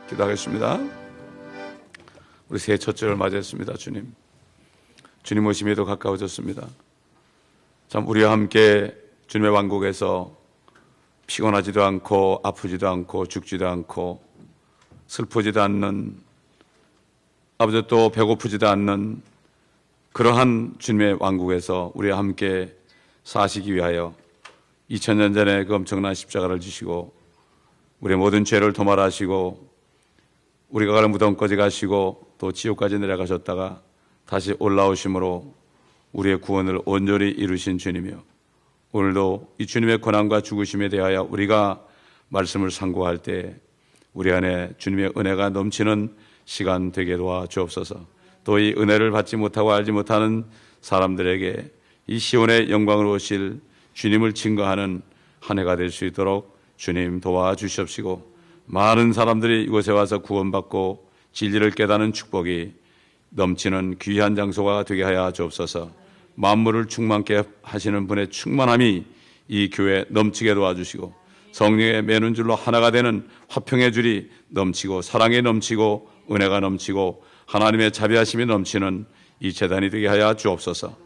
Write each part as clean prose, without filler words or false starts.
기도하겠습니다. 우리 새해 첫 주를 맞이했습니다. 주님 오심에도 가까워졌습니다. 참 우리와 함께 주님의 왕국에서 피곤하지도 않고 아프지도 않고 죽지도 않고 슬프지도 않는, 아버지 또 배고프지도 않는 그러한 주님의 왕국에서 우리와 함께 사시기 위하여 2000년 전에 그 엄청난 십자가를 지시고 우리의 모든 죄를 도말하시고 우리가 갈 무덤까지 가시고 또 지옥까지 내려가셨다가 다시 올라오심으로 우리의 구원을 온전히 이루신 주님이요, 오늘도 이 주님의 고난과 죽으심에 대하여 우리가 말씀을 상고할 때 우리 안에 주님의 은혜가 넘치는 시간 되게 도와주옵소서. 또 이 은혜를 받지 못하고 알지 못하는 사람들에게 이 시온의 영광으로 오실 주님을 증거하는 한 해가 될 수 있도록 주님 도와주시옵시고, 많은 사람들이 이곳에 와서 구원받고 진리를 깨닫는 축복이 넘치는 귀한 장소가 되게 하여 주옵소서. 만물을 충만케 하시는 분의 충만함이 이 교회에 넘치게 도와주시고, 성령의 매는 줄로 하나가 되는 화평의 줄이 넘치고 사랑이 넘치고 은혜가 넘치고 하나님의 자비하심이 넘치는 이 재단이 되게 하여 주옵소서.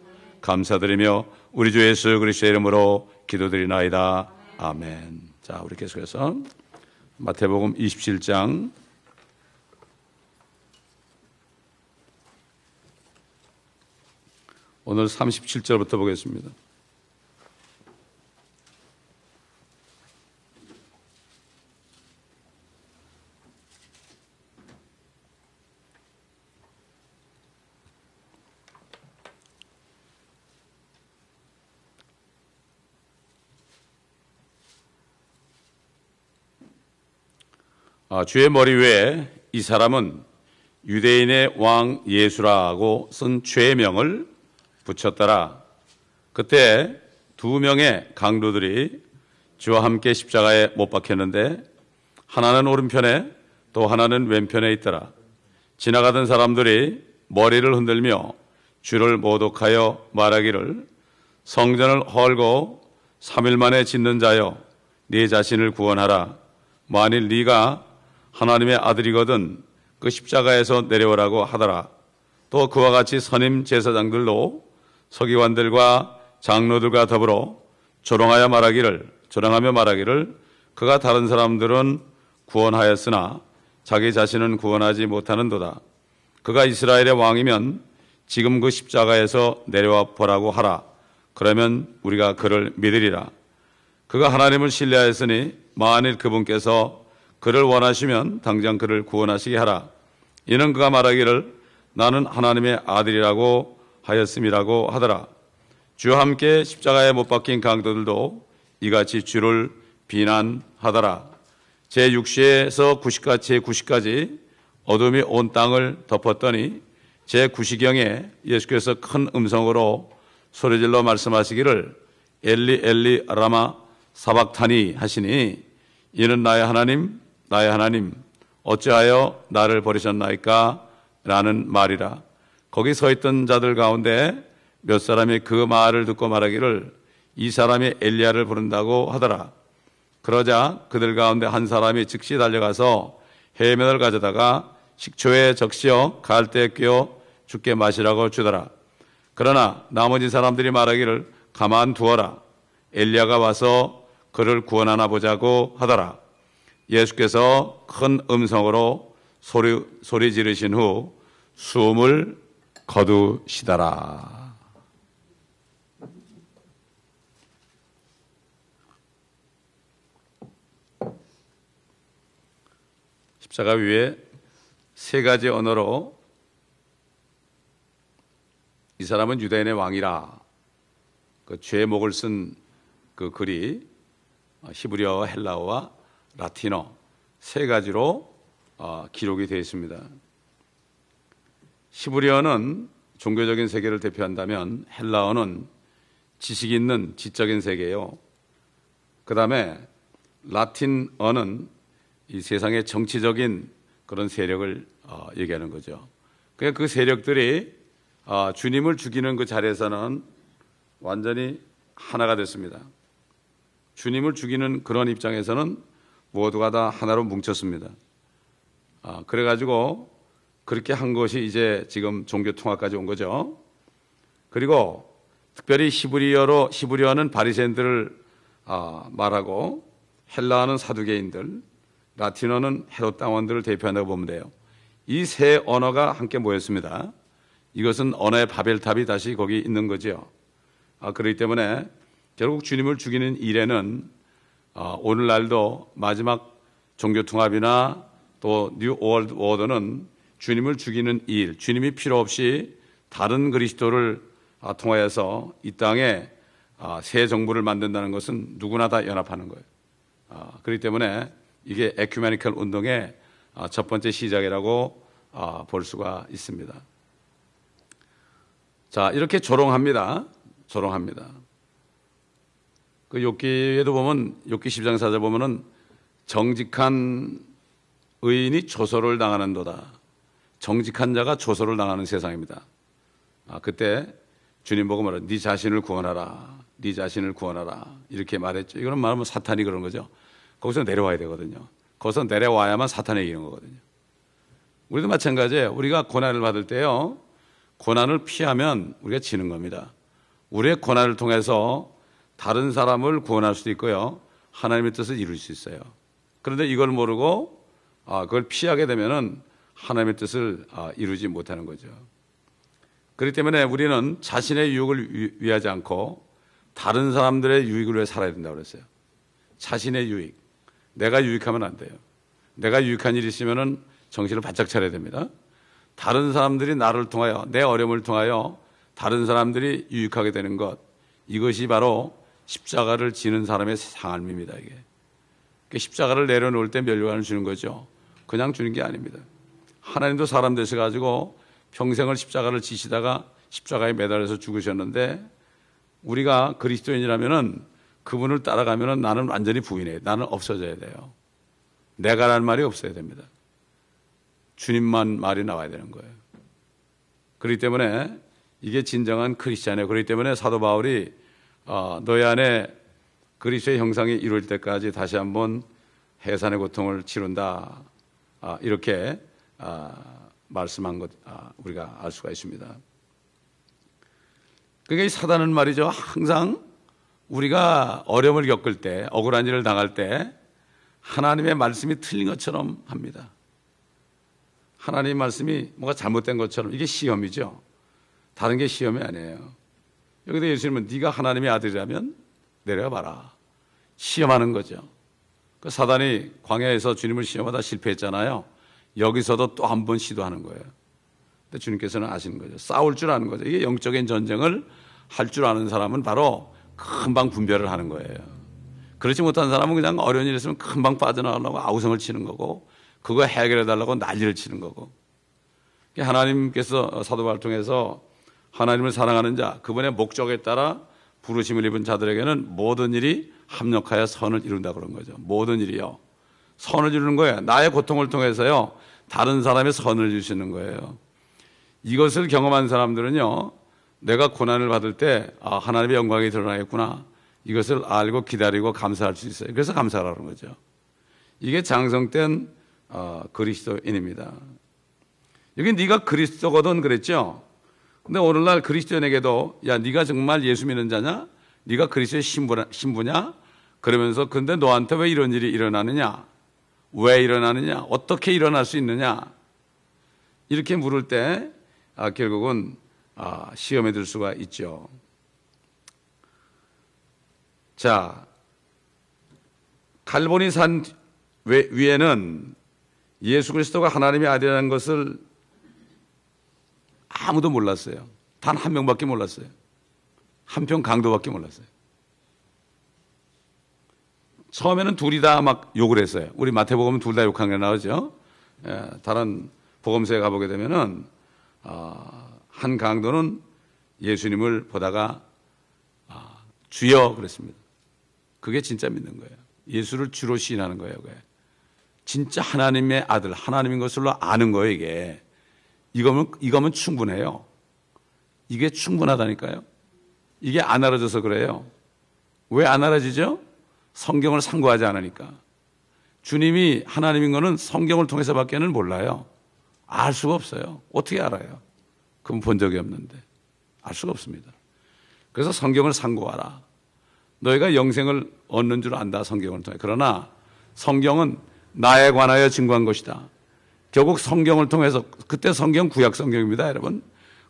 감사드리며 우리 주 예수 그리스도의 이름으로 기도드리나이다. 아멘. 자, 우리 계속해서 마태복음 27장 오늘 37절부터 보겠습니다. 주의 머리 위에 이 사람은 유대인의 왕 예수라고 쓴 죄명을 붙였더라. 그때 두 명의 강도들이 주와 함께 십자가에 못 박혔는데 하나는 오른편에 또 하나는 왼편에 있더라. 지나가던 사람들이 머리를 흔들며 주를 모독하여 말하기를, 성전을 헐고 3일 만에 짓는 자여, 네 자신을 구원하라. 만일 네가 하나님의 아들이거든 그 십자가에서 내려오라고 하더라. 또 그와 같이 선임 제사장들도 서기관들과 장로들과 더불어 조롱하며 말하기를 그가 다른 사람들은 구원하였으나 자기 자신은 구원하지 못하는도다. 그가 이스라엘의 왕이면 지금 그 십자가에서 내려와 보라고 하라. 그러면 우리가 그를 믿으리라. 그가 하나님을 신뢰하였으니 만일 그분께서 그를 원하시면 당장 그를 구원하시게 하라. 이는 그가 말하기를 나는 하나님의 아들이라고 하였음이라고 하더라. 주와 함께 십자가에 못 박힌 강도들도 이같이 주를 비난하더라. 제6시에서 90까지 어둠이 온 땅을 덮었더니 제9시경에 예수께서 큰 음성으로 소리질러 말씀하시기를 엘리 엘리 라마 사박타니 하시니, 이는 나의 하나님 어찌하여 나를 버리셨나이까 라는 말이라. 거기 서 있던 자들 가운데 몇 사람이 그 말을 듣고 말하기를 이 사람이 엘리야를 부른다고 하더라. 그러자 그들 가운데 한 사람이 즉시 달려가서 해면을 가져다가 식초에 적시어 갈대에 끼워 죽게 마시라고 주더라. 그러나 나머지 사람들이 말하기를 가만두어라. 엘리야가 와서 그를 구원하나 보자고 하더라. 예수께서 큰 음성으로 소리 지르신 후 숨을 거두시더라. 십자가 위에 세 가지 언어로 이 사람은 유대인의 왕이라 그 죄목을 쓴 그 글이 히브리어와 헬라어와 라틴어 세 가지로 기록이 되어 있습니다. 히브리어는 종교적인 세계를 대표한다면 헬라어는 지식 있는 지적인 세계예요. 그 다음에 라틴어는 이 세상의 정치적인 그런 세력을 얘기하는 거죠. 그러니까 그 세력들이 주님을 죽이는 그 자리에서는 완전히 하나가 됐습니다. 주님을 죽이는 그런 입장에서는 모두가 다 하나로 뭉쳤습니다. 그래가지고 그렇게 한 것이 이제 지금 종교 통합까지 온 거죠. 그리고 특별히 히브리어는 바리새인들을 말하고 헬라어는 사두개인들, 라틴어는 헤롯 당원들을 대표한다고 보면 돼요. 이 세 언어가 함께 모였습니다. 이것은 언어의 바벨탑이 다시 거기 있는 거죠. 그렇기 때문에 결국 주님을 죽이는 일에는 오늘날도 마지막 종교 통합이나 또 뉴 월드 오더는 주님을 죽이는 일, 주님이 필요 없이 다른 그리스도를 통하여서 이 땅에 새 정부를 만든다는 것은 누구나 다 연합하는 거예요. 그렇기 때문에 이게 에큐메니컬 운동의 첫 번째 시작이라고 볼 수가 있습니다. 자, 이렇게 조롱합니다. 그 욥기에도 보면 욥기 10장 4절 보면은 정직한 의인이 조소를 당하는도다. 정직한 자가 조소를 당하는 세상입니다. 그때 주님 보고 말해요. 네 자신을 구원하라. 네 자신을 구원하라. 이렇게 말했죠. 이거는 말하면 사탄이 그런 거죠. 거기서 내려와야 되거든요. 거기서 내려와야만 사탄에 이기는 거거든요. 우리도 마찬가지예요. 우리가 고난을 받을 때요. 고난을 피하면 우리가 지는 겁니다. 우리의 고난을 통해서 다른 사람을 구원할 수도 있고요. 하나님의 뜻을 이룰 수 있어요. 그런데 이걸 모르고 그걸 피하게 되면은 하나님의 뜻을 이루지 못하는 거죠. 그렇기 때문에 우리는 자신의 유익을 위하지 않고 다른 사람들의 유익을 위해 살아야 된다고 그랬어요. 자신의 유익. 내가 유익하면 안 돼요. 내가 유익한 일이 있으면은 정신을 바짝 차려야 됩니다. 다른 사람들이 나를 통하여, 내 어려움을 통하여 다른 사람들이 유익하게 되는 것, 이것이 바로 십자가를 지는 사람의 삶입니다. 이게 십자가를 내려놓을 때 면류관을 주는 거죠. 그냥 주는 게 아닙니다. 하나님도 사람 되셔가지고 평생을 십자가를 지시다가 십자가에 매달려서 죽으셨는데, 우리가 그리스도인이라면은 그분을 따라가면은 나는 완전히 부인해요. 나는 없어져야 돼요. 내가라는 말이 없어야 됩니다. 주님만 말이 나와야 되는 거예요. 그렇기 때문에 이게 진정한 크리스찬이에요. 그렇기 때문에 사도 바울이 너희 안에 그리스도의 형상이 이루어질 때까지 다시 한번 해산의 고통을 치른다. 이렇게 말씀한 것 우리가 알 수가 있습니다. 그러니까 이 사단은 말이죠. 항상 우리가 어려움을 겪을 때, 억울한 일을 당할 때 하나님의 말씀이 틀린 것처럼 합니다. 하나님의 말씀이 뭔가 잘못된 것처럼. 이게 시험이죠. 다른 게 시험이 아니에요. 여기도 예수님은 네가 하나님의 아들이라면 내려가 봐라. 시험하는 거죠. 그 사단이 광야에서 주님을 시험하다 실패했잖아요. 여기서도 또 한 번 시도하는 거예요. 근데 주님께서는 아시는 거죠. 싸울 줄 아는 거죠. 이게 영적인 전쟁을 할 줄 아는 사람은 바로 금방 분별을 하는 거예요. 그렇지 못한 사람은 그냥 어려운 일 있으면 금방 빠져나가려고 아우성을 치는 거고, 그거 해결해 달라고 난리를 치는 거고. 하나님께서 사도 바울을 통해서 하나님을 사랑하는 자, 그분의 목적에 따라 부르심을 입은 자들에게는 모든 일이 합력하여 선을 이룬다 그런 거죠. 모든 일이요. 선을 이루는 거예요. 나의 고통을 통해서요, 다른 사람의 선을 주시는 거예요. 이것을 경험한 사람들은요, 내가 고난을 받을 때 하나님의 영광이 드러나겠구나, 이것을 알고 기다리고 감사할 수 있어요. 그래서 감사하라는 거죠. 이게 장성된 그리스도인입니다. 여기 네가 그리스도거든 그랬죠. 근데 오늘날 그리스도인에게도 야, 네가 정말 예수 믿는 자냐? 네가 그리스도의 신부냐? 그러면서 근데 너한테 왜 이런 일이 일어나느냐? 왜 일어나느냐? 어떻게 일어날 수 있느냐? 이렇게 물을 때 결국은 시험에 들 수가 있죠. 자, 갈보리 산 위에는 예수 그리스도가 하나님의 아들이라는 것을 아무도 몰랐어요. 단 한 명밖에 몰랐어요. 한편 강도밖에 몰랐어요. 처음에는 둘이 다 막 욕을 했어요. 우리 마태복음은 둘 다 욕한 게 나오죠. 다른 복음서에 가보게 되면은 한 강도는 예수님을 보다가 주여 그랬습니다. 그게 진짜 믿는 거예요. 예수를 주로 시인하는 거예요. 그게. 진짜 하나님의 아들, 하나님인 것으로 아는 거예요. 이게. 이거면 충분해요. 이게 충분하다니까요. 이게 안 알아져서 그래요. 왜 안 알아지죠? 성경을 상고하지 않으니까. 주님이 하나님인 거는 성경을 통해서밖에는 몰라요. 알 수가 없어요. 어떻게 알아요? 그건 본 적이 없는데. 알 수가 없습니다. 그래서 성경을 상고하라. 너희가 영생을 얻는 줄 안다, 성경을 통해. 그러나 성경은 나에 관하여 증거한 것이다. 결국 성경을 통해서, 그때 성경 구약 성경입니다, 여러분.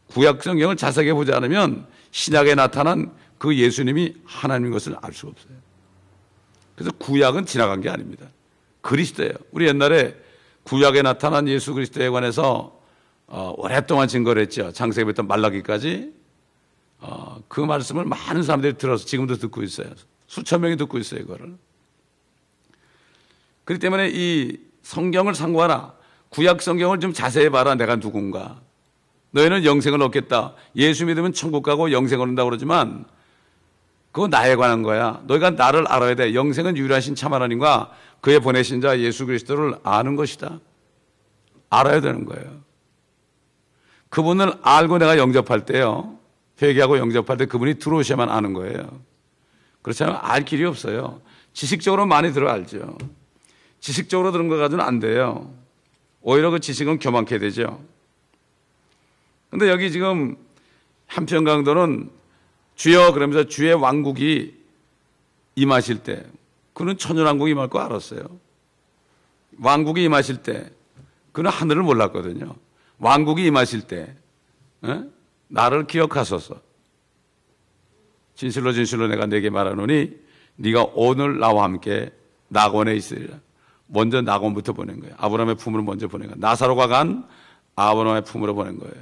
구약 성경을 자세하게 보지 않으면 신약에 나타난 그 예수님이 하나님인 것을 알 수가 없어요. 그래서 구약은 지나간 게 아닙니다. 그리스도예요. 우리 옛날에 구약에 나타난 예수 그리스도에 관해서 오랫동안 증거를 했죠. 창세기부터 말라기까지. 그 말씀을 많은 사람들이 들어서 지금도 듣고 있어요. 수천 명이 듣고 있어요, 이거를. 그렇기 때문에 이 성경을 상고하라. 구약 성경을 좀 자세히 봐라. 내가 누군가. 너희는 영생을 얻겠다. 예수 믿으면 천국 가고 영생을 얻는다고 그러지만 그거 나에 관한 거야. 너희가 나를 알아야 돼. 영생은 유일하신 참 하나님과 그의 보내신 자 예수 그리스도를 아는 것이다. 알아야 되는 거예요. 그분을 알고 내가 영접할 때요. 회개하고 영접할 때 그분이 들어오셔야만 아는 거예요. 그렇지 않으면 알 길이 없어요. 지식적으로 많이 들어 알죠. 지식적으로 들은 거 가지고는 안 돼요. 오히려 그 지식은 교만케 되죠. 근데 여기 지금 한편 강도는 주여 그러면서 주의 왕국이 임하실 때, 그는 천연왕국이 임할 거 알았어요. 왕국이 임하실 때 그는 하늘을 몰랐거든요. 왕국이 임하실 때 나를 기억하소서. 진실로 진실로 내가 네게 말하노니 네가 오늘 나와 함께 낙원에 있으리라. 먼저 낙원부터 보낸 거예요. 아브라함의 품으로 먼저 보낸 거예요. 나사로가 간 아브라함의 품으로 보낸 거예요.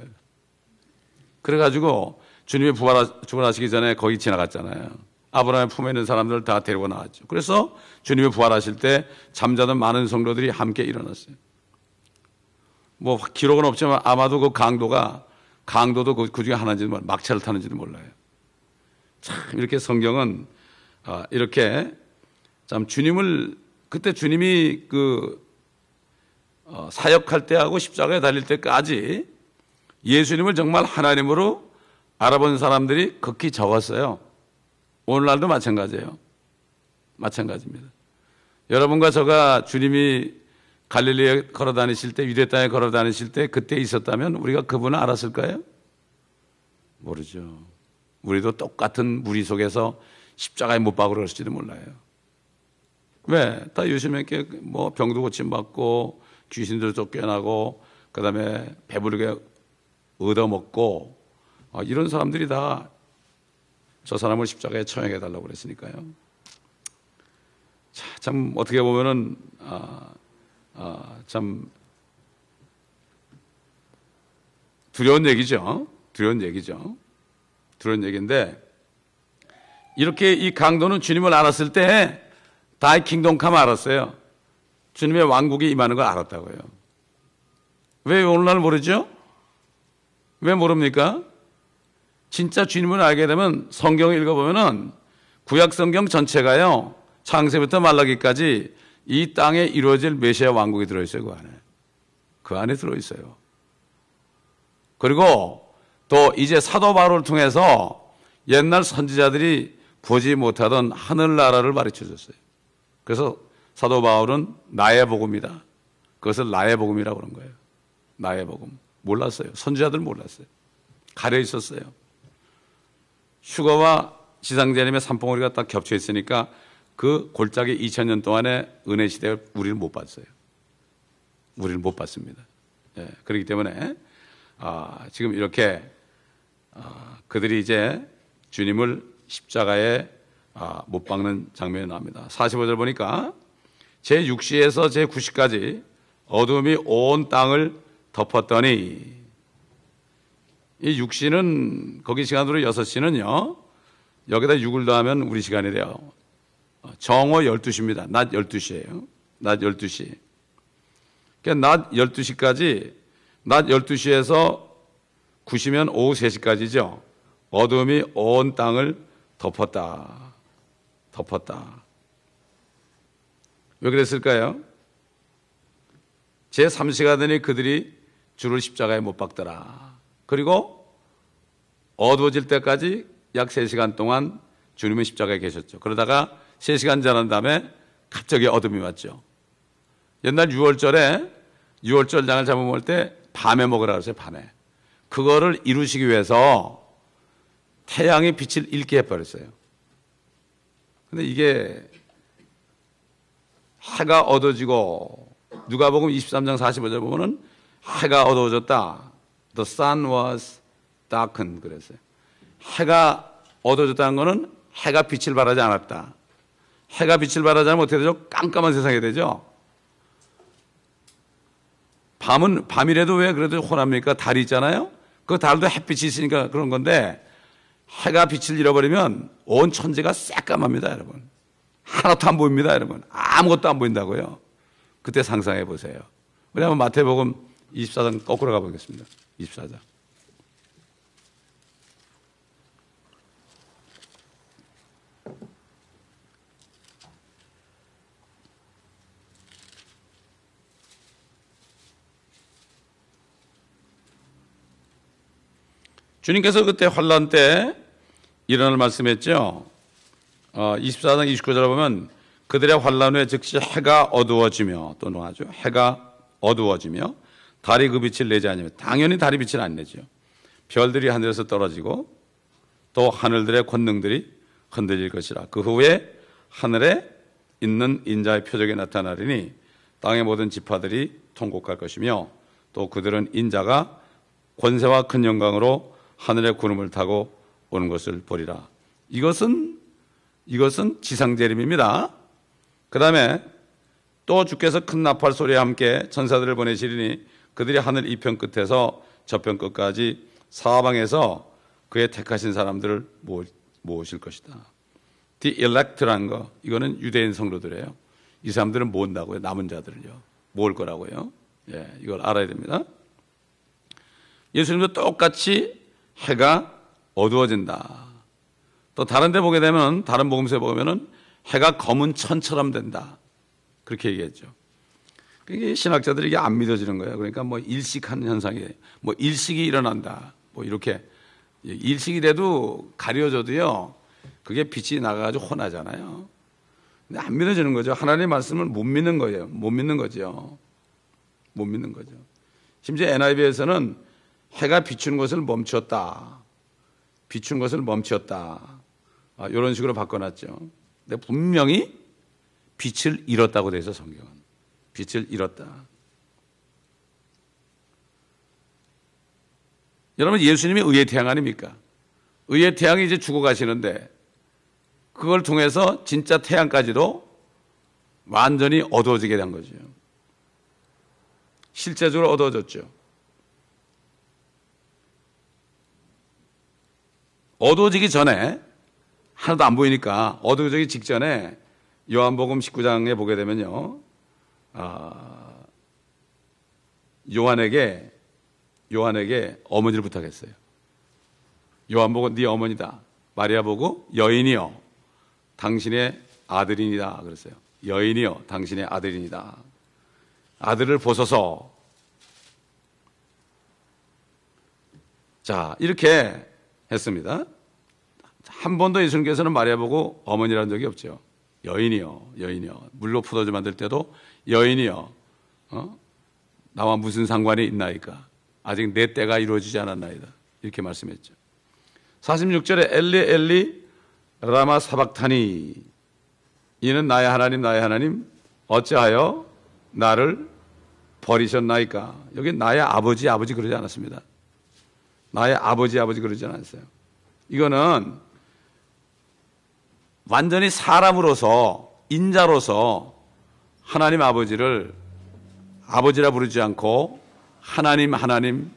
그래가지고 주님이 부활하시기 전에 거기 지나갔잖아요. 아브라함의 품에 있는 사람들을 다 데리고 나왔죠. 그래서 주님이 부활하실 때 잠자던 많은 성도들이 함께 일어났어요. 뭐 기록은 없지만 아마도 그 강도도 그 중에 하나인지도 몰라요. 막차를 타는지도 몰라요. 참 이렇게 성경은 이렇게 참 주님을, 그때 주님이 사역할 때하고 십자가에 달릴 때까지 예수님을 정말 하나님으로 알아본 사람들이 극히 적었어요. 오늘날도 마찬가지예요. 마찬가지입니다. 여러분과 저가 주님이 갈릴리에 걸어 다니실 때, 유대 땅에 걸어 다니실 때 그때 있었다면 우리가 그분을 알았을까요? 모르죠. 우리도 똑같은 무리 속에서 십자가에 못 박으러 그랬을지도 몰라요. 왜? 다 예수님께 뭐 병도 고침받고 귀신들 쫓겨나고 그다음에 배부르게 얻어먹고 이런 사람들이 다 저 사람을 십자가에 처형해달라고 그랬으니까요. 참 어떻게 보면은 참 두려운 얘기죠. 두려운 얘기죠. 두려운 얘기인데 이렇게 이 강도는 주님을 알았을 때 다이 킹덤 알았어요. 주님의 왕국이 임하는 걸 알았다고요. 왜 오늘날 모르죠? 왜 모릅니까? 진짜 주님을 알게 되면 성경을 읽어보면은 구약 성경 전체가요. 창세부터 말라기까지 이 땅에 이루어질 메시아 왕국이 들어있어요. 그 안에 들어있어요. 그리고 또 이제 사도 바울을 통해서 옛날 선지자들이 보지 못하던 하늘나라를 가르쳐 줬어요. 그래서 사도 바울은 나의 복음이다. 그것을 나의 복음이라고 그런 거예요. 나의 복음. 몰랐어요. 선지자들 몰랐어요. 가려 있었어요. 휴거와 지상재림의 산봉우리가 딱 겹쳐 있으니까 그 골짜기 2000년 동안의 은혜 시대를 우리는 못 봤어요. 우리는 못 봤습니다. 예, 그렇기 때문에 지금 이렇게 그들이 이제 주님을 십자가에 못 박는 장면이 나옵니다. 45절 보니까 제6시에서 제9시까지 어둠이 온 땅을 덮었더니, 이 6시는 거기 시간으로 6시는요 여기다 6을 더하면 우리 시간이 돼요. 정오 12시입니다. 낮 12시예요. 낮 12시. 그러니까 낮 12시까지, 낮 12시에서 9시면 오후 3시까지죠. 어둠이 온 땅을 덮었다. 덮었다. 왜 그랬을까요? 제3시가 되니 그들이 주를 십자가에 못 박더라. 그리고 어두워질 때까지 약 3시간 동안 주님은 십자가에 계셨죠. 그러다가 3시간 지난 다음에 갑자기 어둠이 왔죠. 옛날 유월절 장을 잡아먹을 때 밤에 먹으라 그랬어요. 밤에. 그거를 이루시기 위해서 태양의 빛을 잃게 해버렸어요. 근데 이게 해가 어두워지고, 누가복음 23장 45절 보면은 해가 어두워졌다. The sun was darkened 그랬어요. 해가 어두워졌다는 거는 해가 빛을 발하지 않았다. 해가 빛을 발하지 않으면 어떻게 되죠? 깜깜한 세상이 되죠. 밤이라도 왜 그래도 혼합니까? 달이 있잖아요. 그 달도 햇빛이 있으니까 그런 건데, 해가 빛을 잃어버리면 온 천지가 새까맣니다, 여러분. 하나도 안 보입니다, 여러분. 아무것도 안 보인다고요. 그때 상상해 보세요. 우리 한번 마태복음 24장 거꾸로 가보겠습니다. 24장. 주님께서 그때 환란 때 일어날 말씀했죠. 24장 29절에 보면 그들의 환란 후에 즉시 해가 어두워지며, 또 나죠. 해가 어두워지며 달이 그 빛을 내지 않으며, 당연히 달이 빛을 안 내죠. 별들이 하늘에서 떨어지고 또 하늘들의 권능들이 흔들릴 것이라. 그 후에 하늘에 있는 인자의 표적이 나타나리니 땅의 모든 지파들이 통곡할 것이며, 또 그들은 인자가 권세와 큰 영광으로 하늘의 구름을 타고 오는 것을 보리라. 이것은 지상재림입니다. 그 다음에 또 주께서 큰 나팔 소리와 함께 천사들을 보내시리니 그들이 하늘 이편 끝에서 저편 끝까지 사방에서 그의 택하신 사람들을 모으실 것이다. The elect라는 거, 이거는 유대인 성도들이에요. 이 사람들은 모은다고요. 남은 자들을요. 모을 거라고요. 예, 이걸 알아야 됩니다. 예수님도 똑같이 해가 어두워진다. 또 다른 데 보게 되면, 다른 복음서에 보면은 해가 검은 천처럼 된다. 그렇게 얘기했죠. 그게 신학자들이 이게 안 믿어지는 거예요. 그러니까 뭐 일식하는 현상이, 뭐 일식이 일어난다. 뭐 이렇게. 일식이 돼도 가려져도요, 그게 빛이 나가가지고 혼하잖아요. 근데 안 믿어지는 거죠. 하나님의 말씀을 못 믿는 거예요. 못 믿는 거죠. 못 믿는 거죠. 심지어 NIV에서는 해가 비추는 것을 멈췄다. 비춘 것을 멈췄다. 이런 식으로 바꿔놨죠. 근데 분명히 빛을 잃었다고 돼 있어, 성경은. 빛을 잃었다. 여러분, 예수님이 의의 태양 아닙니까? 의의 태양이 이제 죽어가시는데 그걸 통해서 진짜 태양까지도 완전히 어두워지게 된 거죠. 실제적으로 어두워졌죠. 어두워지기 전에, 하나도 안 보이니까 어두워지기 직전에 요한복음 19장에 보게 되면요, 요한에게 어머니를 부탁했어요. 요한 보고 네 어머니다. 마리아 보고 여인이여 당신의 아들이니다 그랬어요. 여인이여 당신의 아들이니다. 아들을 보소서. 자, 이렇게 했습니다. 한 번도 예수님께서는 마리아 보고 어머니라는 적이 없죠. 여인이여, 여인이여. 물로 포도주 만들 때도 여인이여, 나와 무슨 상관이 있나이까? 아직 내 때가 이루어지지 않았나이다. 이렇게 말씀했죠. 46절에 엘리 엘리 라마 사박타니, 이는 나의 하나님 나의 하나님 어찌하여 나를 버리셨나이까? 여기 나의 아버지 그러지 않았습니다. 나의 아버지 그러지 않았어요. 이거는 완전히 사람으로서, 인자로서 하나님 아버지를 아버지라 부르지 않고 하나님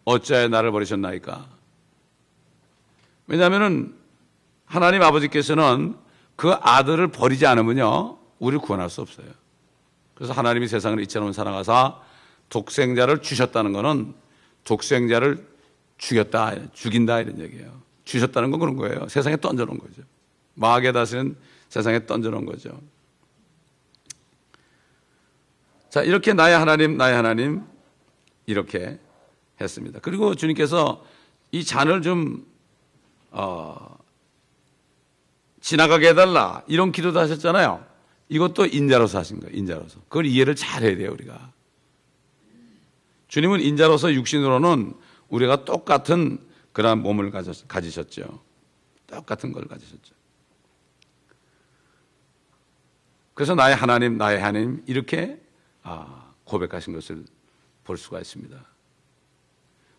어찌하여 나를 버리셨나이까? 왜냐하면 하나님 아버지께서는 그 아들을 버리지 않으면요, 우리를 구원할 수 없어요. 그래서 하나님이 세상을 이처럼 사랑하사 독생자를 주셨다는 것은 독생자를 죽인다 이런 얘기예요. 주셨다는 건 그런 거예요. 세상에 던져놓은 거죠. 마귀의 다스는 세상에 던져놓은 거죠. 자, 이렇게 나의 하나님 이렇게 했습니다. 그리고 주님께서 이 잔을 좀 지나가게 해달라 이런 기도도 하셨잖아요. 이것도 인자로서 하신 거예요. 인자로서. 그걸 이해를 잘 해야 돼요, 우리가. 주님은 인자로서 육신으로는 우리가 똑같은 그러한 몸을 가지셨죠. 똑같은 걸 가지셨죠. 그래서 나의 하나님 이렇게 고백하신 것을 볼 수가 있습니다.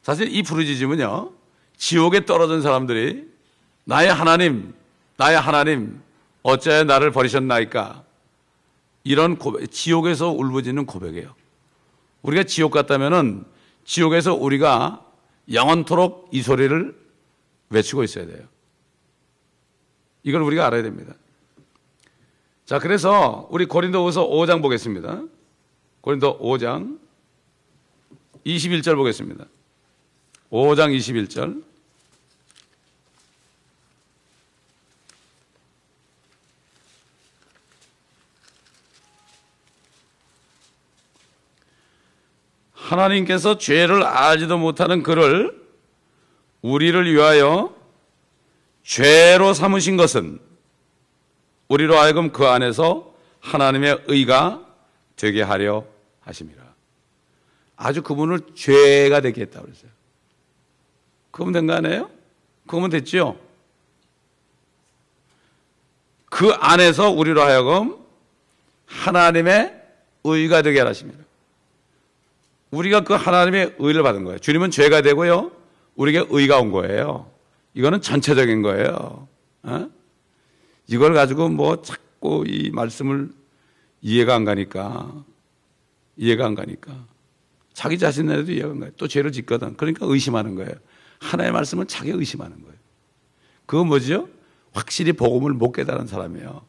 사실 이 부르짖음은요, 지옥에 떨어진 사람들이 나의 하나님 어찌하여 나를 버리셨나이까, 이런 고백, 지옥에서 울부짖는 고백이에요. 우리가 지옥 갔다면은 지옥에서 우리가 영원토록 이 소리를 외치고 있어야 돼요. 이걸 우리가 알아야 됩니다. 자, 그래서 우리 고린도후서 5장 보겠습니다. 고린도 5장 21절 보겠습니다. 5장 21절. 하나님께서 죄를 알지도 못하는 그를 우리를 위하여 죄로 삼으신 것은 우리로 하여금 그 안에서 하나님의 의가 되게 하려 하심이라. 아주 그분을 죄가 되게 했다고 그랬어요. 그러면 된 거 아니에요? 그러면 됐죠? 그 안에서 우리로 하여금 하나님의 의가 되게 하십니다. 우리가 그 하나님의 의를 받은 거예요. 주님은 죄가 되고요, 우리에게 의가 온 거예요. 이거는 전체적인 거예요. 이걸 가지고 뭐 자꾸 이 말씀을 이해가 안 가니까 자기 자신에도 이해가 안 가요. 또 죄를 짓거든. 그러니까 의심하는 거예요. 하나님의 말씀은 자기 의심하는 거예요. 그건 뭐죠? 확실히 복음을 못 깨달은 사람이에요.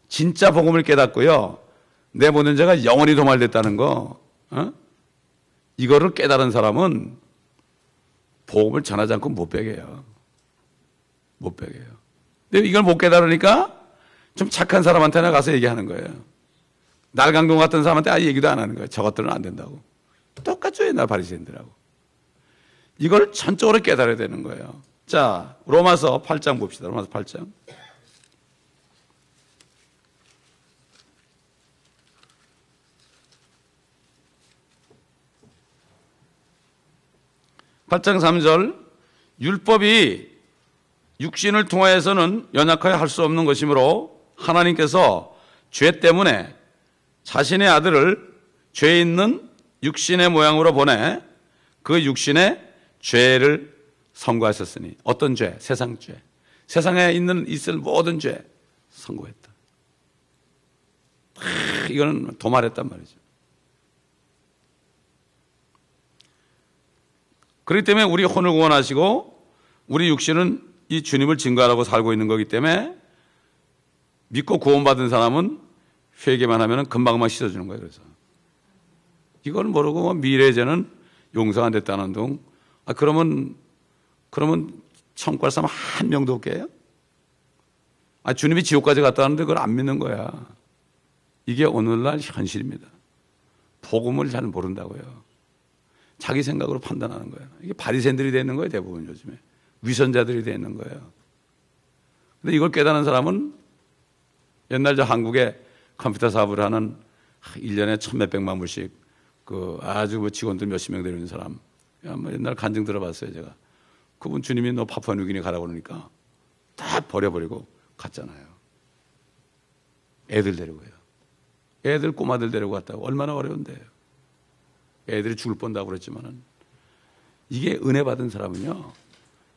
진짜 복음을 깨닫고요, 내 모든 죄가 영원히 도말됐다는 거, 이거를 깨달은 사람은 복음을 전하지 않고 못 배겨요. 못 배겨요. 근데 이걸 못 깨달으니까 좀 착한 사람한테나 가서 얘기하는 거예요. 날강동 같은 사람한테 얘기도 안 하는 거예요. 저것들은 안 된다고. 똑같죠, 옛날 바리새인들하고. 이걸 전적으로 깨달아야 되는 거예요. 자, 로마서 8장 봅시다. 로마서 8장. (8장 3절) 율법이 육신을 통하여서는 연약하여 할 수 없는 것이므로 하나님께서 죄 때문에 자신의 아들을 죄 있는 육신의 모양으로 보내 그 육신의 죄를 선고하셨으니. 어떤 죄? 세상 죄. 세상에 있을 모든 죄 선고했다. 이거는 도말했단 말이죠. 그렇기 때문에 우리 혼을 구원하시고 우리 육신은 이 주님을 증거하라고 살고 있는 거기 때문에 믿고 구원받은 사람은 회개만 하면 금방만 씻어주는 거예요. 그래서 이걸 모르고 미래의 죄는 용서 안 됐다는 둥. 그러면 천국 갈 사람 한 명도 없게요? 주님이 지옥까지 갔다 왔는데 그걸 안 믿는 거야. 이게 오늘날 현실입니다. 복음을 잘 모른다고요. 자기 생각으로 판단하는 거예요. 이게 바리새인들이 되는 거예요, 대부분 요즘에. 위선자들이 되는 거예요. 근데 이걸 깨닫는 사람은 옛날 저 한국에 컴퓨터 사업을 하는 1년에 1,몇백만 불씩 아주 직원들 몇십 명 되는 사람. 옛날 간증 들어봤어요, 제가. 그분 주님이 너 파푸아뉴기니 가라고 그러니까 다 버려버리고 갔잖아요. 애들 데리고요. 애들 꼬마들 데리고 갔다고. 얼마나 어려운데요. 애들이 죽을 뻔다고 그랬지만은 이게 은혜 받은 사람은요,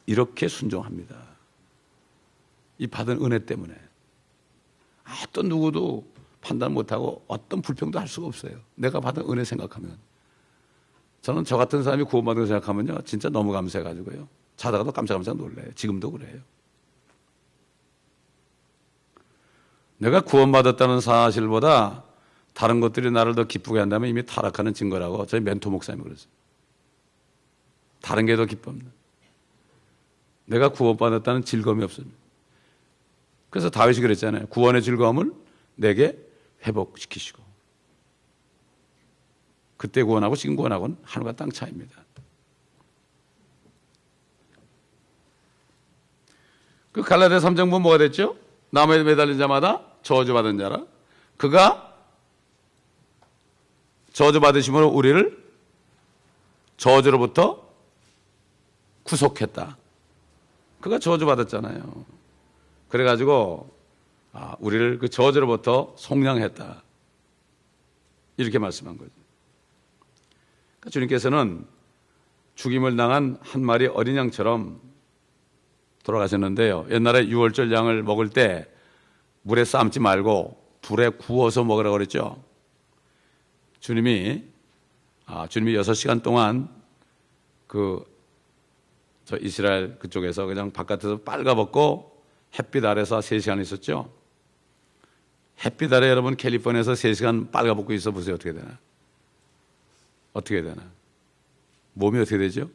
이렇게 순종합니다. 이 받은 은혜 때문에 어떤 누구도 판단 못하고 어떤 불평도 할 수가 없어요. 내가 받은 은혜 생각하면. 저는 저 같은 사람이 구원받은 거 생각하면요, 진짜 너무 감사해가지고요, 자다가도 깜짝깜짝 놀라요. 지금도 그래요. 내가 구원받았다는 사실보다 다른 것들이 나를 더 기쁘게 한다면 이미 타락하는 증거라고 저희 멘토 목사님이 그랬어요. 다른 게 더 기쁩니다. 내가 구원받았다는 즐거움이 없습니다. 그래서 다윗이 그랬잖아요. 구원의 즐거움을 내게 회복시키시고. 그때 구원하고 지금 구원하고는 하늘과 땅 차이입니다. 그 갈라디아 3장부 뭐가 됐죠? 나무에 매달린 자마다 저주받은 자라. 그가 저주받으심으로 우리를 저주로부터 구속했다. 그가 저주받았잖아요. 그래가지고 우리를 그 저주로부터 속량했다. 이렇게 말씀한 거죠. 그러니까 주님께서는 죽임을 당한 한 마리 어린 양처럼 돌아가셨는데요. 옛날에 유월절 양을 먹을 때 물에 삶지 말고 불에 구워서 먹으라고 그랬죠. 주님이 6시간 동안 저 이스라엘 그쪽에서 그냥 바깥에서 빨가벗고 햇빛 아래서 3시간 있었죠. 햇빛 아래 여러분 캘리포니아에서 3시간 빨가벗고 있어 보세요. 어떻게 되나? 어떻게 되나? 몸이 어떻게 되죠?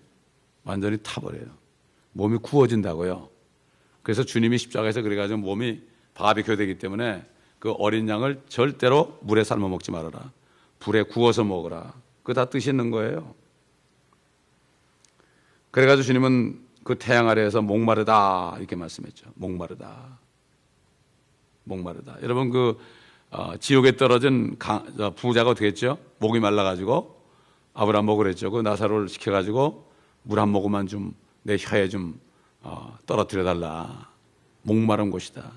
완전히 타버려요. 몸이 구워진다고요. 그래서 주님이 십자가에서 그래가지고 몸이 바비큐 되기 때문에 그 어린 양을 절대로 물에 삶아 먹지 말아라. 불에 구워서 먹어라. 그거 다 뜻이 있는 거예요. 그래가지고 주님은 그 태양 아래에서 목마르다 이렇게 말씀했죠. 목마르다. 목마르다. 여러분 지옥에 떨어진 부자가 어떻게 했죠? 목이 말라가지고 아브라함 먹으랬죠. 그 나사로를 시켜가지고 물 한 모금만 좀 내 혀에 좀 떨어뜨려 달라. 목마른 곳이다.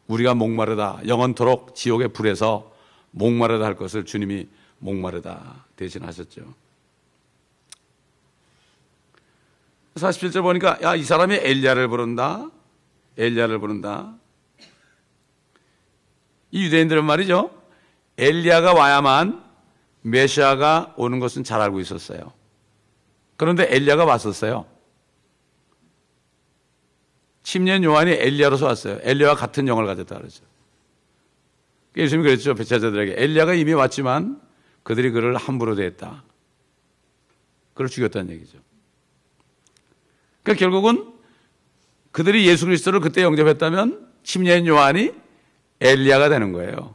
우리가 목마르다. 영원토록 지옥의 불에서 목마르다 할 것을 주님이 목마르다 대신하셨죠. 47절 보니까 이 사람이 엘리야를 부른다. 엘리야를 부른다. 이 유대인들은 말이죠. 엘리야가 와야만 메시아가 오는 것은 잘 알고 있었어요. 그런데 엘리야가 왔었어요. 침례 요한이 엘리야로서 왔어요. 엘리야와 같은 영을 가졌다 그러죠. 예수님이 그랬죠. 배차자들에게 엘리야가 이미 왔지만 그들이 그를 함부로 대했다. 그를 죽였다는 얘기죠. 그러니까 결국은 그들이 예수 그리스도를 그때 영접했다면 침례인 요한이 엘리야가 되는 거예요.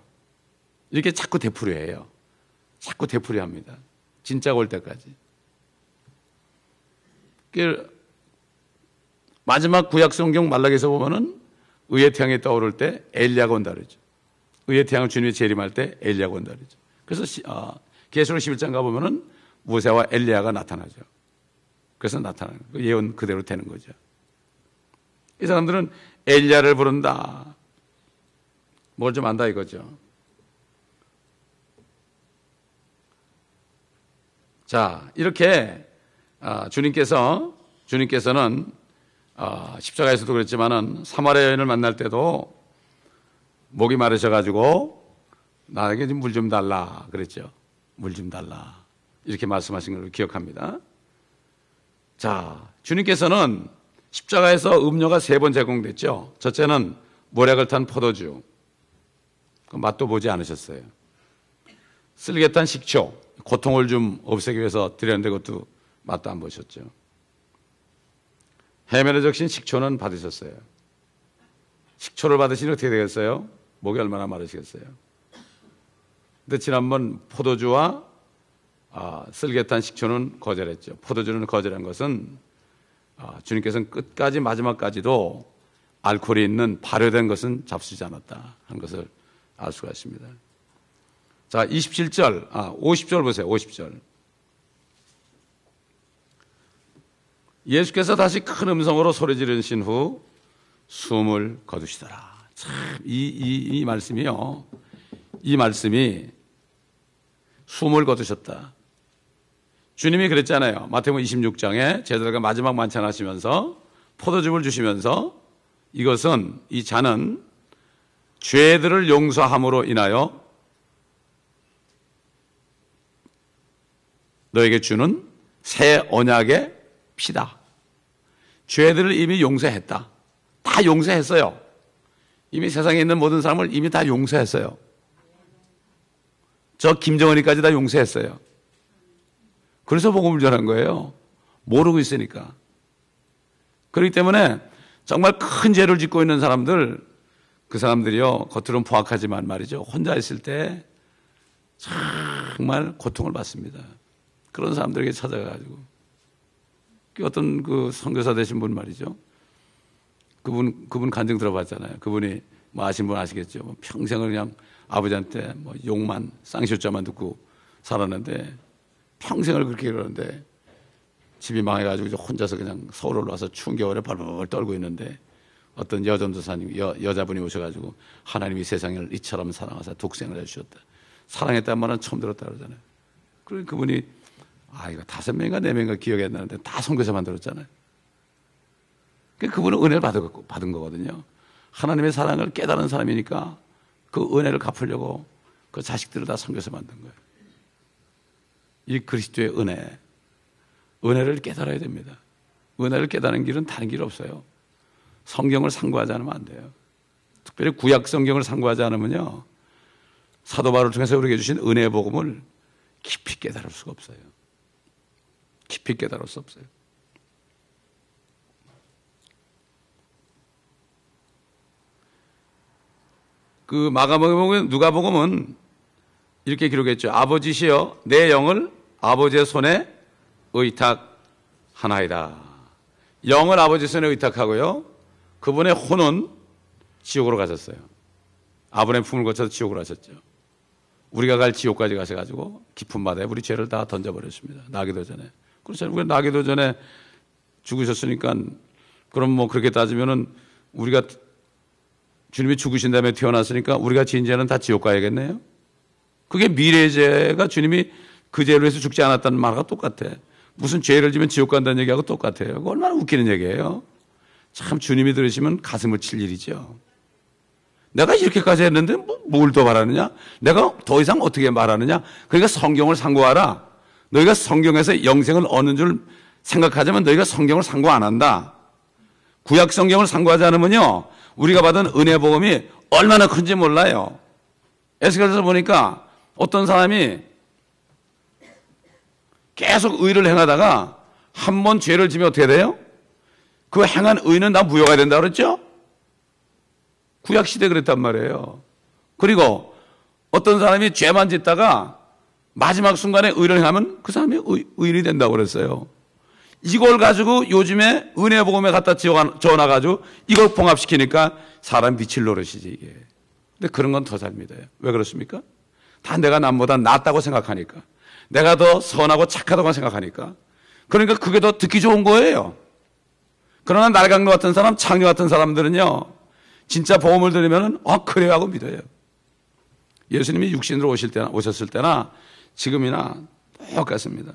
이렇게 자꾸 되풀이해요. 자꾸 되풀이합니다. 진짜가 올 때까지. 마지막 구약 성경 말라기에서 보면은 의의 태양이 떠오를 때 엘리야가 온다 그러죠. 의의 태양을 주님이 재림할 때 엘리야가 온다 그러죠. 그래서 계시록 11장 가보면은 모세와 엘리야가 나타나죠. 그래서 나타나는 거예요. 예언 그대로 되는 거죠. 이 사람들은 엘리야를 부른다. 뭘 좀 안다 이거죠. 자, 이렇게 주님께서는 십자가에서도 그랬지만은 사마리아 여인을 만날 때도 목이 마르셔가지고 나에게 물 좀 달라 그랬죠. 물 좀 달라 이렇게 말씀하신 걸 기억합니다. 자, 주님께서는 십자가에서 음료가 3번 제공됐죠. 첫째는 모략을 탄 포도주, 그 맛도 보지 않으셨어요. 쓸개탄 식초, 고통을 좀 없애기 위해서 드렸는데 그것도 맛도 안 보셨죠. 해면에 적신 식초는 받으셨어요. 식초를 받으시니 어떻게 되겠어요? 목이 얼마나 마르시겠어요? 근데 지난번 포도주와 쓸개탄 식초는 거절했죠. 포도주는 거절한 것은 주님께서는 끝까지 마지막까지도 알코올이 있는 발효된 것은 잡수지 않았다 하는 것을 알 수가 있습니다. 자, 50절 보세요. 50절. 예수께서 다시 큰 음성으로 소리 지르신 후 숨을 거두시더라. 참, 이 말씀이요. 이 말씀이 숨을 거두셨다. 주님이 그랬잖아요. 마태복음 26장에 제자들과 마지막 만찬하시면서 포도즙을 주시면서 이것은 이 잔은 죄들을 용서함으로 인하여 너에게 주는 새 언약의 피다. 죄들을 이미 용서했다. 다 용서했어요. 이미 세상에 있는 모든 사람을 이미 다 용서했어요. 저 김정은이까지 다 용서했어요. 그래서 복음을 전한 거예요. 모르고 있으니까. 그렇기 때문에 정말 큰 죄를 짓고 있는 사람들, 그 사람들이요, 겉으로는 포악하지만 말이죠. 혼자 있을 때 정말 고통을 받습니다. 그런 사람들에게 찾아가가지고. 어떤 그 선교사 되신 분 말이죠. 그분 간증 들어봤잖아요. 그분이 뭐 아시는 분 아시겠죠. 뭐 평생을 그냥 아버지한테 뭐 욕만 쌍시옷자만 듣고 살았는데 평생을 그렇게 그러는데 집이 망해가지고 이제 혼자서 그냥 서울 올라와서 추운 겨울에 벌벌 떨고 있는데 어떤 여전도사님 여자분이 오셔가지고 하나님이 세상을 이처럼 사랑하사 독생을 해주셨다. 사랑했다는 말은 처음 들었다 그러잖아요. 그러니 그분이 이거 5명인가 4명인가 기억이 안 나는데 다 선교사만 들었잖아요. 그분은 은혜를 받은 거거든요. 하나님의 사랑을 깨달은 사람이니까 그 은혜를 갚으려고 그 자식들을 다 선교사 만든 거예요. 이 그리스도의 은혜를 깨달아야 됩니다. 은혜를 깨달는 길은 다른 길 없어요. 성경을 상고하지 않으면 안 돼요. 특별히 구약 성경을 상고하지 않으면요, 사도 바울을 통해서 우리에게 주신 은혜의 복음을 깊이 깨달을 수가 없어요. 깊이 깨달을 수 없어요. 그 마가복음, 누가복음은 이렇게 기록했죠. 아버지시여 내 영을 아버지의 손에 의탁하나이다. 영을 아버지 손에 의탁하고요, 그분의 혼은 지옥으로 가셨어요. 아버지의 품을 거쳐서 지옥으로 가셨죠. 우리가 갈 지옥까지 가셔가지고 깊은 바다에 우리 죄를 다 던져버렸습니다. 나기도 전에. 그렇잖아요. 우리가 나기도 전에 죽으셨으니까, 그럼 뭐 그렇게 따지면은 우리가 주님이 죽으신 다음에 태어났으니까 우리가 지은 죄는 다 지옥 가야겠네요. 그게 미래의 죄가 주님이 그 죄로 해서 죽지 않았다는 말과 똑같아. 무슨 죄를 지면 지옥 간다는 얘기하고 똑같아요. 그거 얼마나 웃기는 얘기예요. 참 주님이 들으시면 가슴을 칠 일이죠. 내가 이렇게까지 했는데 뭘 더 바라느냐? 내가 더 이상 어떻게 말하느냐? 그러니까 성경을 상고하라. 너희가 성경에서 영생을 얻는 줄 생각하자면 너희가 성경을 상고 안 한다. 구약 성경을 상고하지 않으면요, 우리가 받은 은혜 복음이 얼마나 큰지 몰라요. 에스겔에서 보니까 어떤 사람이 계속 의를 행하다가 한 번 죄를 지면 어떻게 돼요? 그 행한 의는 다 무효가 된다고 그랬죠? 구약시대 그랬단 말이에요. 그리고 어떤 사람이 죄만 짓다가 마지막 순간에 의를 행하면 그 사람이 의인이 된다고 그랬어요. 이걸 가지고 요즘에 은혜 복음에 갖다 지어놔가지고 이걸 봉합시키니까 사람 미칠 노릇이지 이게. 근데 그런 건 더 잘 믿어요. 왜 그렇습니까? 다 내가 남보다 낫다고 생각하니까, 내가 더 선하고 착하다고 생각하니까. 그러니까 그게 더 듣기 좋은 거예요. 그러나 날강도 같은 사람, 창녀 같은 사람들은요, 진짜 복음을 들으면은 그래요 하고 믿어요. 예수님이 육신으로 오셨을 때나 지금이나 똑같습니다.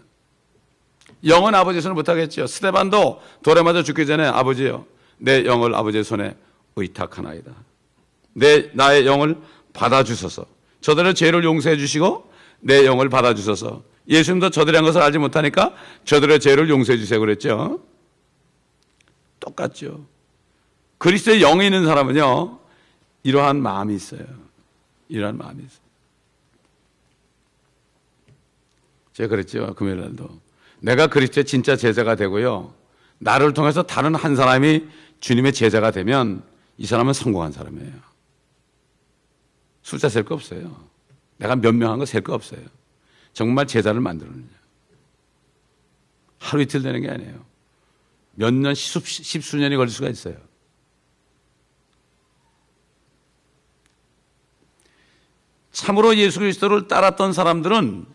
영은 아버지 손을 못하겠죠. 스데반도 돌에 맞아 죽기 전에 아버지요, 내 영을 아버지의 손에 의탁하나이다. 나의 영을 받아주소서. 저들의 죄를 용서해 주시고 내 영을 받아주소서. 예수님도 저들이 한 것을 알지 못하니까 저들의 죄를 용서해 주세요 그랬죠. 똑같죠. 그리스도의 영이 있는 사람은요, 이러한 마음이 있어요. 이러한 마음이 있어요. 제가 그랬죠, 금요일 날도. 내가 그리스도의 진짜 제자가 되고요, 나를 통해서 다른 한 사람이 주님의 제자가 되면 이 사람은 성공한 사람이에요. 숫자 셀 거 없어요. 내가 몇 명 한 거 셀 거 없어요. 정말 제자를 만들었느냐. 하루 이틀 되는 게 아니에요. 몇 년, 십수년이 걸릴 수가 있어요. 참으로 예수 그리스도를 따랐던 사람들은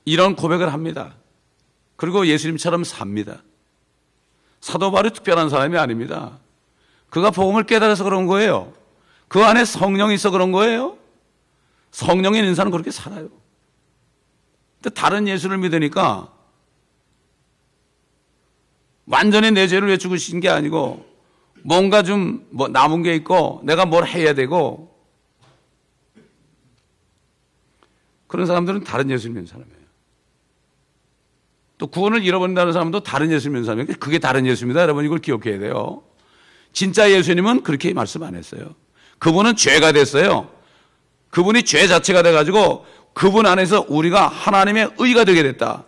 이런 고백을 합니다. 그리고 예수님처럼 삽니다. 사도 바울이 특별한 사람이 아닙니다. 그가 복음을 깨달아서 그런 거예요. 그 안에 성령이 있어 그런 거예요. 성령이 있는 사람은 그렇게 살아요. 근데 다른 예수를 믿으니까 완전히 내 죄를 왜 죽으신 게 아니고 뭔가 좀 남은 게 있고 내가 뭘 해야 되고, 그런 사람들은 다른 예수를 믿는 사람이에요. 또 구원을 잃어버린다는 사람도 다른 예수를 믿는 사람이에요. 그게 다른 예수입니다. 여러분 이걸 기억해야 돼요. 진짜 예수님은 그렇게 말씀 안 했어요. 그분은 죄가 됐어요. 그분이 죄 자체가 돼가지고 그분 안에서 우리가 하나님의 의가 되게 됐다.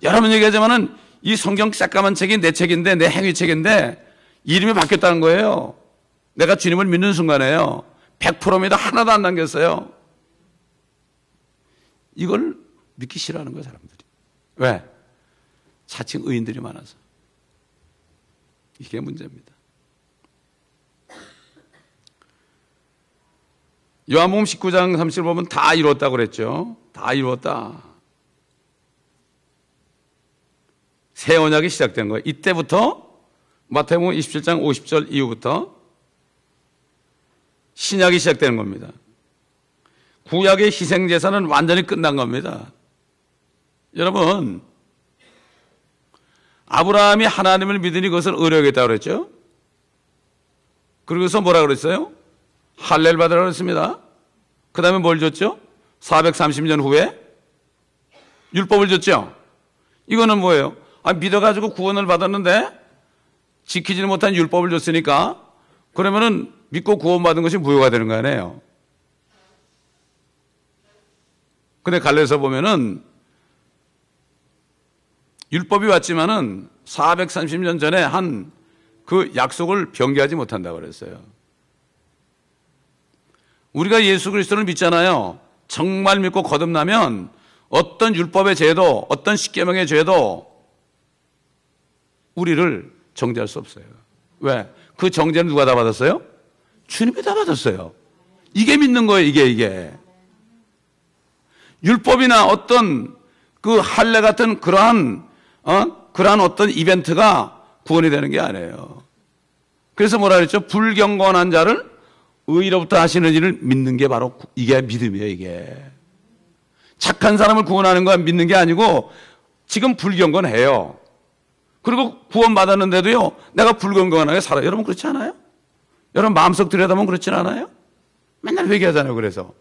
여러분 얘기하자면은 이 성경 새까만 책이 내 책인데, 내 행위책인데 이름이 바뀌었다는 거예요. 내가 주님을 믿는 순간에요. 100%입니다. 하나도 안 남겼어요. 이걸 믿기 싫어하는 거예요, 사람들이. 왜? 자칭 의인들이 많아서. 이게 문제입니다. 요한복음 19장 30절 보면 다 이루었다고 그랬죠. 다 이루었다. 새 언약이 시작된 거예요. 이때부터 마태복음 27장 50절 이후부터 신약이 시작되는 겁니다. 구약의 희생제사는 완전히 끝난 겁니다. 여러분, 아브라함이 하나님을 믿으니 그것을 의뢰하겠다고 그랬죠. 그러고서 뭐라 그랬어요? 할례를 받으라고 그랬습니다. 그 다음에 뭘 줬죠? 430년 후에 율법을 줬죠. 이거는 뭐예요? 믿어가지고 구원을 받았는데 지키지 못한 율법을 줬으니까 그러면은 믿고 구원받은 것이 무효가 되는 거 아니에요. 근데 갈라디아서 보면은 율법이 왔지만은 430년 전에 한 그 약속을 변개하지 못한다고 그랬어요. 우리가 예수 그리스도를 믿잖아요. 정말 믿고 거듭나면 어떤 율법의 죄도, 어떤 십계명의 죄도 우리를 정죄할 수 없어요. 왜? 그 정죄는 누가 다 받았어요? 주님이 다 받았어요. 이게 믿는 거예요, 이게. 율법이나 어떤 그 할례 같은 그러한 어떤 이벤트가 구원이 되는 게 아니에요. 그래서 뭐라 그랬죠? 불경건한 자를 의로부터 하시는 일을 믿는 게 바로 이게 믿음이에요, 이게. 착한 사람을 구원하는 건 믿는 게 아니고 지금 불경건해요. 그리고 구원받았는데도요, 내가 불경건하게 살아요. 여러분 그렇지 않아요? 여러분 마음속 들여다보면 그렇지 않아요? 맨날 회개하잖아요, 그래서.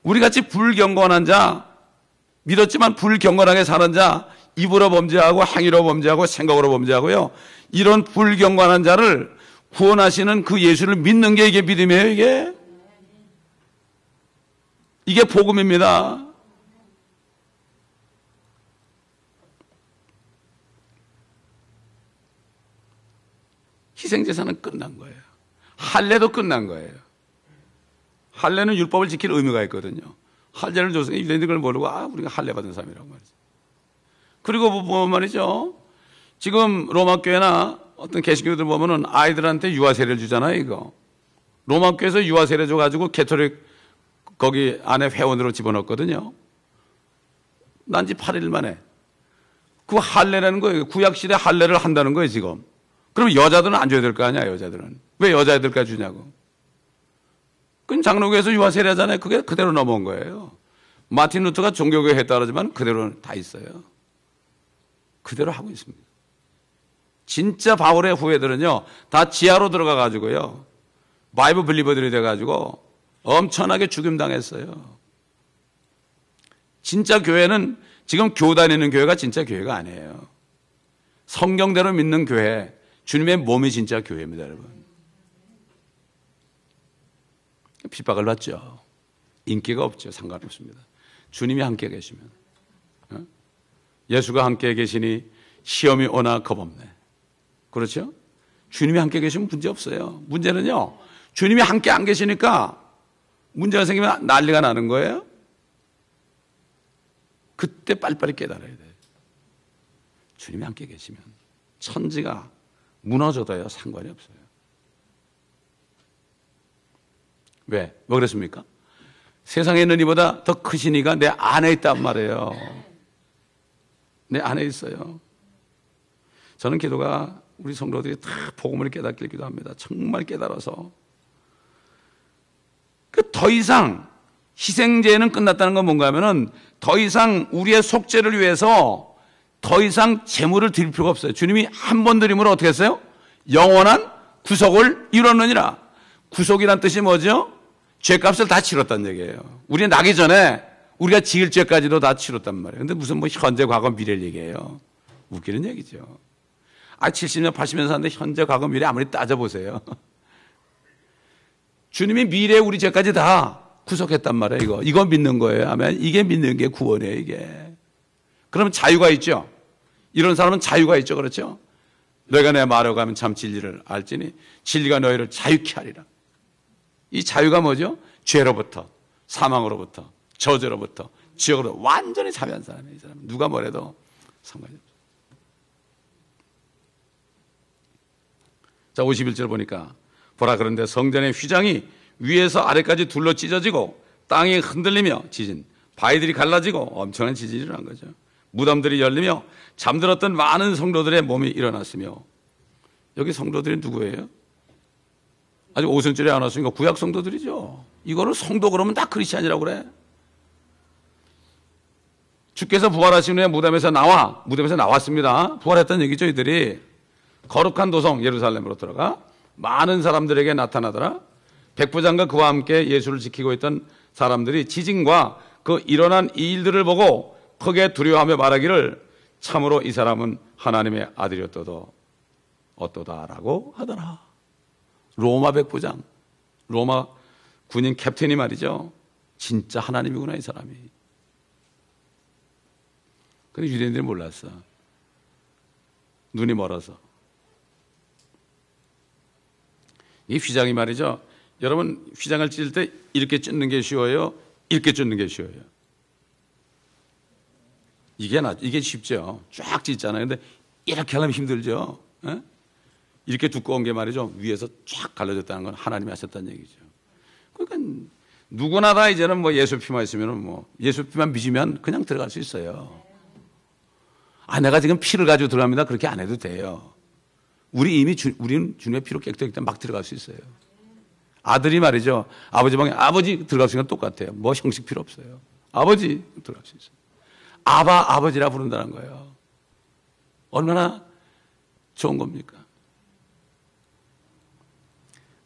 우리같이 불경건한 자, 믿었지만 불경건하게 사는 자, 입으로 범죄하고 행위로 범죄하고 생각으로 범죄하고요, 이런 불경건한 자를 구원하시는 그 예수를 믿는 게 이게 믿음이에요, 이게. 이게 복음입니다. 희생제사는 끝난 거예요. 할례도 끝난 거예요. 할례는 율법을 지킬 의무가 있거든요. 할례를 줘서 유대인들이 그걸 모르고 우리가 할례 받은 사람이라고 말이죠. 그리고 보면 말이죠. 지금 로마 교회나 어떤 개신교들 보면은 아이들한테 유아세례를 주잖아요, 이거. 로마 교회에서 유아세례 줘가지고 개토릭 거기 안에 회원으로 집어넣었거든요. 난 지 8일 만에. 그 할례라는 거예요. 구약시대 할례를 한다는 거예요, 지금. 그럼 여자들은 안 줘야 될 거 아니야, 여자들은. 왜 여자애들까지 주냐고. 그건 장로교에서 유아세례 하잖아요. 그게 그대로 넘어온 거예요. 마틴 루터가 종교교회 했다 그러지만 그대로 다 있어요. 그대로 하고 있습니다. 진짜 바울의 후예들은요, 다 지하로 들어가가지고요, 바이블 빌리버들이 돼가지고 엄청나게 죽임당했어요. 진짜 교회는 지금 교회 다니는 교회가 진짜 교회가 아니에요. 성경대로 믿는 교회, 주님의 몸이 진짜 교회입니다, 여러분. 핍박을 받죠. 인기가 없죠. 상관없습니다. 주님이 함께 계시면. 예수가 함께 계시니 시험이 오나 겁없네. 그렇죠? 주님이 함께 계시면 문제 없어요. 문제는요, 주님이 함께 안 계시니까 문제가 생기면 난리가 나는 거예요. 그때 빨리빨리 깨달아야 돼요. 주님이 함께 계시면 천지가 무너져도요, 상관이 없어요. 왜? 뭐 그랬습니까? 세상에 있는 이보다 더 크신 이가 내 안에 있단 말이에요. 내 안에 있어요. 저는 기도가 우리 성도들이 다 복음을 깨닫길 기도합니다. 정말 깨달아서. 더 이상 희생제는 끝났다는 건 뭔가 하면은 더 이상 우리의 속죄를 위해서 더 이상 제물을 드릴 필요가 없어요. 주님이 한 번 드림으로 어떻게 했어요? 영원한 구속을 이뤘느니라. 구속이란 뜻이 뭐죠? 죄값을 다 치렀다는 얘기예요. 우리 나기 전에 우리가 지을 죄까지도 다 치렀단 말이에요. 근데 무슨 뭐 현재, 과거, 미래를 얘기해요. 웃기는 얘기죠. 70년, 80년 사는데 현재, 과거, 미래 아무리 따져보세요. 주님이 미래 우리 죄까지 다 구속했단 말이에요, 이거 믿는 거예요. 아멘. 이게 믿는 게 구원이에요, 이게. 그러면 자유가 있죠. 이런 사람은 자유가 있죠. 그렇죠? 너희가 내 말하고 가면 참 진리를 알지니 진리가 너희를 자유케 하리라. 이 자유가 뭐죠? 죄로부터, 사망으로부터, 저주로부터, 지옥으로 완전히 자유한 사람이에요, 이 사람은. 누가 뭐래도 상관이 없어요. 자, 51절 보니까 보라, 그런데 성전의 휘장이 위에서 아래까지 둘러 찢어지고 땅이 흔들리며 지진, 바위들이 갈라지고 엄청난 지진이 일어난 거죠. 무덤들이 열리며 잠들었던 많은 성도들의 몸이 일어났으며, 여기 성도들이 누구예요? 아직 오순절에 안 왔으니까 구약 성도들이죠. 이거를 성도 그러면 다 크리스찬이라고 그래. 주께서 부활하신 후에 무덤에서 나왔습니다. 부활했다는 얘기죠. 이들이 거룩한 도성 예루살렘으로 들어가 많은 사람들에게 나타나더라. 백부장과 그와 함께 예수를 지키고 있던 사람들이 지진과 그 일어난 이 일들을 보고 크게 두려워하며 말하기를 참으로 이 사람은 하나님의 아들이었도다라고 하더라. 로마 백부장, 로마 군인 캡틴이 말이죠. 진짜 하나님이구나 이 사람이. 근데 유대인들이 몰랐어. 눈이 멀어서. 이 휘장이 말이죠. 여러분 휘장을 찢을 때 이렇게 찢는 게 쉬워요? 이렇게 찢는 게 쉬워요? 이게 쉽죠. 쫙 찢잖아요. 근데 이렇게 하려면 힘들죠. 에? 이렇게 두꺼운 게 말이죠. 위에서 쫙 갈라졌다는 건 하나님이 하셨다는 얘기죠. 그러니까 누구나 다 이제는 뭐 예수 피만 있으면 뭐 예수 피만 믿으면 그냥 들어갈 수 있어요. 아, 내가 지금 피를 가지고 들어갑니다. 그렇게 안 해도 돼요. 우리는 주님의 피로 깨끗하기 때문에 막 들어갈 수 있어요. 아들이 말이죠. 아버지 방에 아버지 들어갈 수 있는 건 똑같아요. 뭐 형식 필요 없어요. 아버지 들어갈 수 있어요. 아버지라 부른다는 거예요. 얼마나 좋은 겁니까?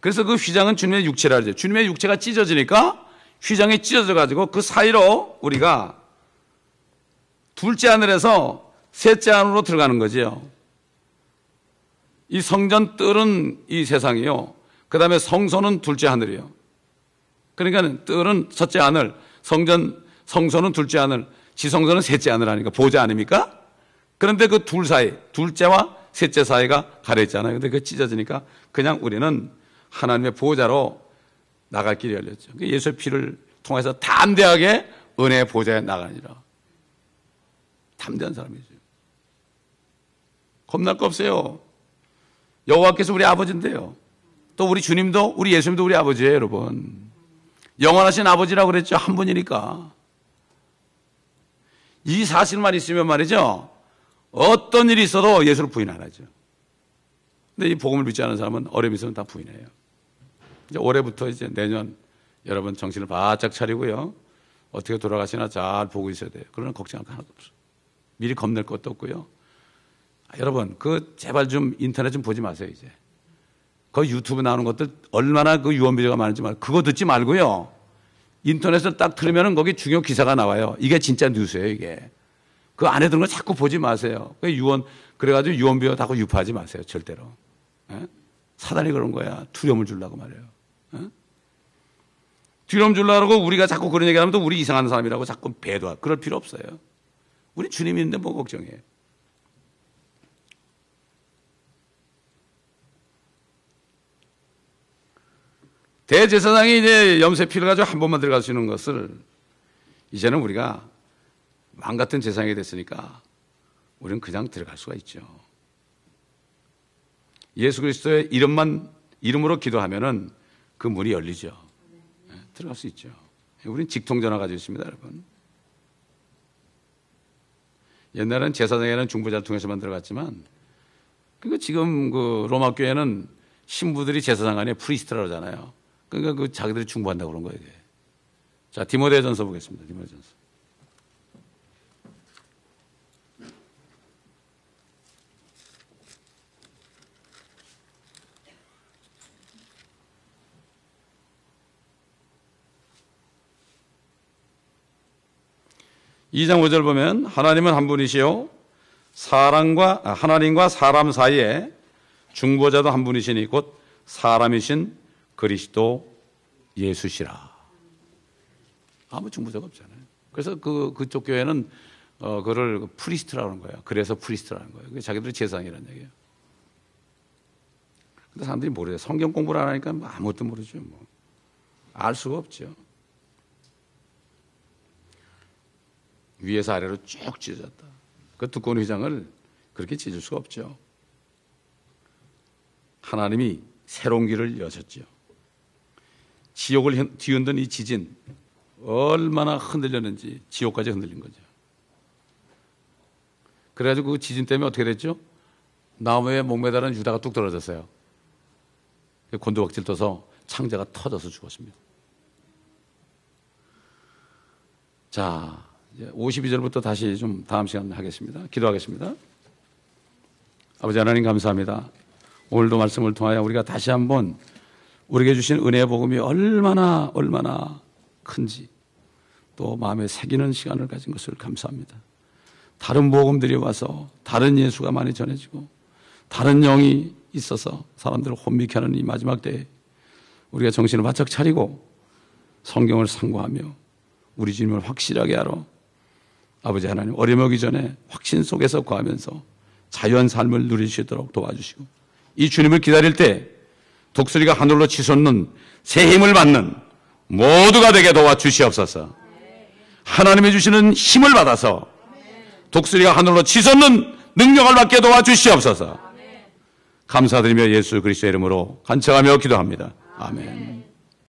그래서 그 휘장은 주님의 육체라 그러죠. 주님의 육체가 찢어지니까 휘장이 찢어져 가지고 그 사이로 우리가 둘째 하늘에서 셋째 하늘로 들어가는 거지요. 이 성전 뜰은 이 세상이요. 그 다음에 성소는 둘째 하늘이요. 그러니까 뜰은 첫째 하늘, 성소는 둘째 하늘, 지성소는 셋째 하늘 아닙니까? 보좌 아닙니까? 그런데 그 둘 사이, 둘째와 셋째 사이가 가려있잖아요. 근데 그 찢어지니까 그냥 우리는 하나님의 보좌로 나갈 길이 열렸죠. 예수의 피를 통해서 담대하게 은혜의 보좌에 나가니라. 담대한 사람이죠. 겁날 거 없어요. 여호와께서 우리 아버지인데요. 또 우리 주님도, 우리 예수님도 우리 아버지예요, 여러분. 영원하신 아버지라고 그랬죠. 한 분이니까. 이 사실만 있으면 말이죠. 어떤 일이 있어도 예수를 부인 안 하죠. 근데 이 복음을 믿지 않은 사람은 어려움이 있으면 다 부인해요. 이제 올해부터 이제 내년 여러분 정신을 바짝 차리고요. 어떻게 돌아가시나 잘 보고 있어야 돼요. 그러나 걱정할 거 하나도 없어요. 미리 겁낼 것도 없고요. 여러분, 제발 좀 인터넷 좀 보지 마세요, 이제. 그 유튜브 나오는 것들 얼마나 그 유언비어가 많은지 말고, 그거 듣지 말고요. 인터넷을 딱 틀으면 거기 중요 기사가 나와요. 이게 진짜 뉴스예요, 이게. 그 안에 드는 거 자꾸 보지 마세요. 그래가지고 유언비어 다고 유포하지 마세요, 절대로. 에? 사단이 그런 거야. 두려움을 주려고 말이에요. 에? 두려움 주려고 우리가 자꾸 그런 얘기 하면 또 우리 이상한 사람이라고 자꾸 배도하고 그럴 필요 없어요. 우리 주님이 있는데 뭐 걱정해요. 대제사장이 이제 염소 피를 가지고 한 번만 들어갈 수 있는 것을 이제는 우리가 왕 같은 제사장이 됐으니까 우리는 그냥 들어갈 수가 있죠. 예수 그리스도의 이름으로 기도하면은 그 문이 열리죠. 네, 들어갈 수 있죠. 우리는 직통전화 가지고 있습니다, 여러분. 옛날에는 제사장에는 중보자를 통해서만 들어갔지만, 그러니까 지금 그 로마 교회는 신부들이 제사장 아니에요. 프리스트라고 하잖아요. 그러니까 자기들이 중보한다고 그런 거예요. 자, 디모데전서 보겠습니다. 디모데전서. 이 장 5절 보면 하나님은 한 분이시요 하나님과 사람 사이에 중보자도 한 분이시니 곧 사람이신 그리스도 예수시라. 아무 중보자가 없잖아요. 그래서 그쪽 교회는 그를 프리스트라고 하는 거예요. 그래서 프리스트라는 거예요. 자기들이 제사장이라는 얘기예요. 근데 사람들이 모르요. 성경 공부를 안 하니까 뭐 아무것도 모르죠. 뭐. 알 수가 없죠. 위에서 아래로 쭉 찢어졌다. 그 두꺼운 휘장을 그렇게 찢을 수가 없죠. 하나님이 새로운 길을 여셨죠. 지옥을 뒤흔든 이 지진 얼마나 흔들렸는지 지옥까지 흔들린 거죠. 그래가지고 그 지진 때문에 어떻게 됐죠? 나무에 목매달은 유다가 뚝 떨어졌어요. 곤두박질 떠서 창자가 터져서 죽었습니다. 자, 이제 52절부터 다시 좀 다음 시간에 하겠습니다. 기도하겠습니다. 아버지 하나님 감사합니다. 오늘도 말씀을 통하여 우리가 다시 한번 우리에게 주신 은혜의 복음이 얼마나 큰지 또 마음에 새기는 시간을 가진 것을 감사합니다. 다른 복음들이 와서 다른 예수가 많이 전해지고 다른 영이 있어서 사람들을 혼미케 하는 이 마지막 때에 우리가 정신을 바짝 차리고 성경을 상고하며 우리 주님을 확실하게 알아 아버지 하나님 어려먹기 전에 확신 속에서 거하면서 자유한 삶을 누릴 수 있도록 도와주시고 이 주님을 기다릴 때 독수리가 하늘로 치솟는 새 힘을 받는 모두가 되게 도와주시옵소서. 하나님이 주시는 힘을 받아서 독수리가 하늘로 치솟는 능력을 받게 도와주시옵소서. 감사드리며 예수 그리스도의 이름으로 간청하며 기도합니다. 아멘.